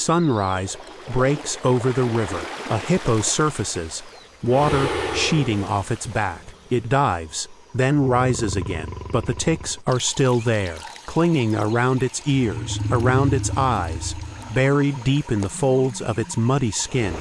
Sunrise breaks over the river. A hippo surfaces, water sheeting off its back. It dives, then rises again, but the ticks are still there, clinging around its ears, around its eyes, buried deep in the folds of its muddy skin.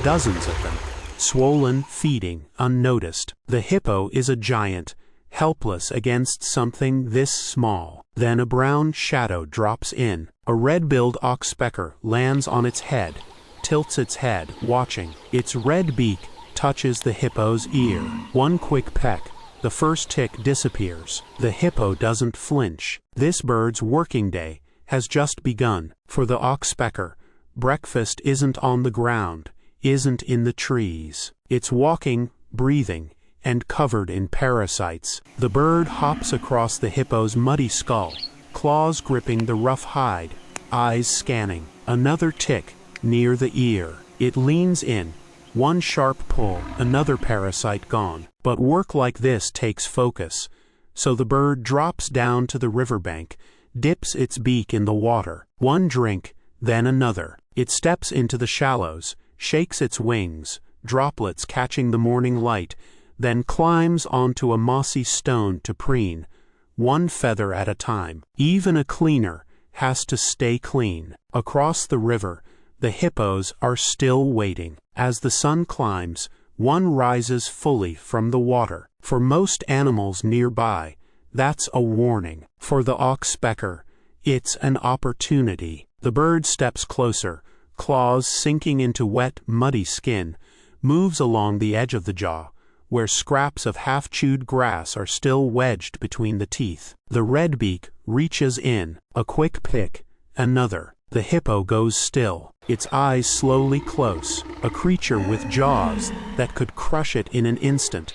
Dozens of them, swollen, feeding, unnoticed. The hippo is a giant, helpless against something this small. Then a brown shadow drops in. A red-billed oxpecker lands on its head, tilts its head, watching. Its red beak touches the hippo's ear. One quick peck, the first tick disappears. The hippo doesn't flinch. This bird's working day has just begun. For the oxpecker, breakfast isn't on the ground, isn't in the trees. It's walking, breathing, and covered in parasites. The bird hops across the hippo's muddy skull, claws gripping the rough hide, eyes scanning. Another tick near the ear. It leans in. One sharp pull, another parasite gone. But work like this takes focus. So the bird drops down to the riverbank, dips its beak in the water. One drink, then another. It steps into the shallows, shakes its wings, droplets catching the morning light, then climbs onto a mossy stone to preen, one feather at a time. Even a cleaner has to stay clean. Across the river, the hippos are still waiting. As the sun climbs, one rises fully from the water. For most animals nearby, that's a warning. For the oxpecker, it's an opportunity. The bird steps closer, claws sinking into wet, muddy skin, moves along the edge of the jaw, where scraps of half-chewed grass are still wedged between the teeth. The redbeak reaches in, a quick pick, another. The hippo goes still, its eyes slowly close, a creature with jaws that could crush it in an instant,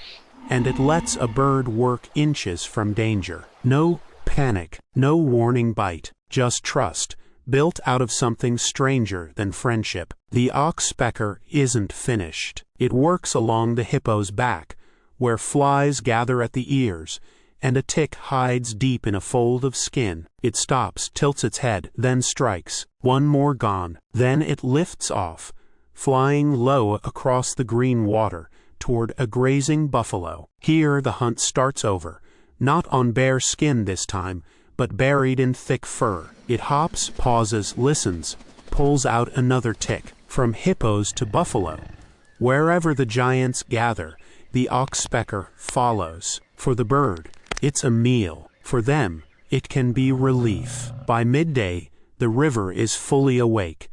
and it lets a bird work inches from danger. No panic, no warning bite, just trust, built out of something stranger than friendship. The oxpecker isn't finished. It works along the hippo's back, where flies gather at the ears, and a tick hides deep in a fold of skin. It stops, tilts its head, then strikes. One more gone. Then it lifts off, flying low across the green water toward a grazing buffalo. Here the hunt starts over, not on bare skin this time, but buried in thick fur. It hops, pauses, listens, pulls out another tick. From hippos to buffalo, wherever the giants gather, the oxpecker follows. For the bird, it's a meal. For them, it can be relief. By midday, the river is fully awake.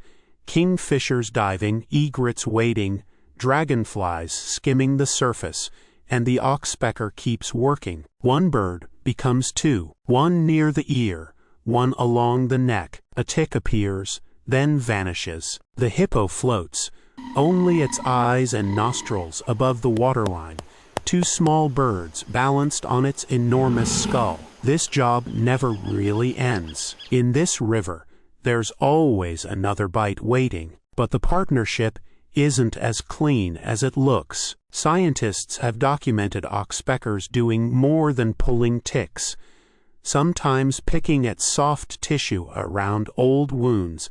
Kingfishers diving, egrets wading, dragonflies skimming the surface, and the oxpecker keeps working. One bird becomes two, one near the ear, one along the neck. A tick appears, then vanishes. The hippo floats, only its eyes and nostrils above the waterline, two small birds balanced on its enormous skull. This job never really ends. In this river, there's always another bite waiting, but the partnership isn't as clean as it looks. Scientists have documented oxpeckers doing more than pulling ticks, sometimes picking at soft tissue around old wounds,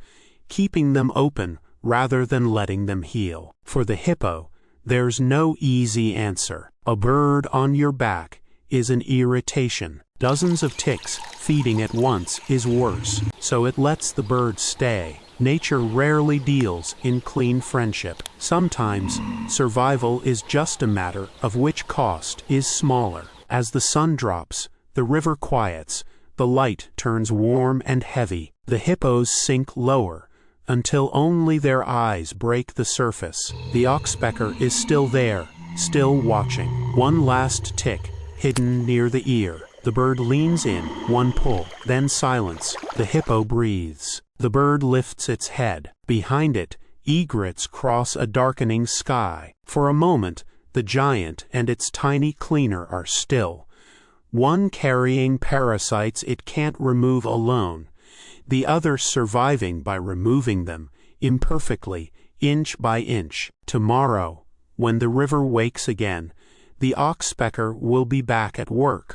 keeping them open rather than letting them heal. For the hippo, there's no easy answer. A bird on your back is an irritation. Dozens of ticks feeding at once is worse, so it lets the bird stay. Nature rarely deals in clean friendship. Sometimes, survival is just a matter of which cost is smaller. As the sun drops, the river quiets, the light turns warm and heavy. The hippos sink lower, until only their eyes break the surface. The oxpecker is still there, still watching. One last tick, hidden near the ear. The bird leans in, one pull, then silence. The hippo breathes. The bird lifts its head. Behind it, egrets cross a darkening sky. For a moment, the giant and its tiny cleaner are still, one carrying parasites it can't remove alone, the other surviving by removing them, imperfectly, inch by inch. Tomorrow, when the river wakes again, the oxpecker will be back at work.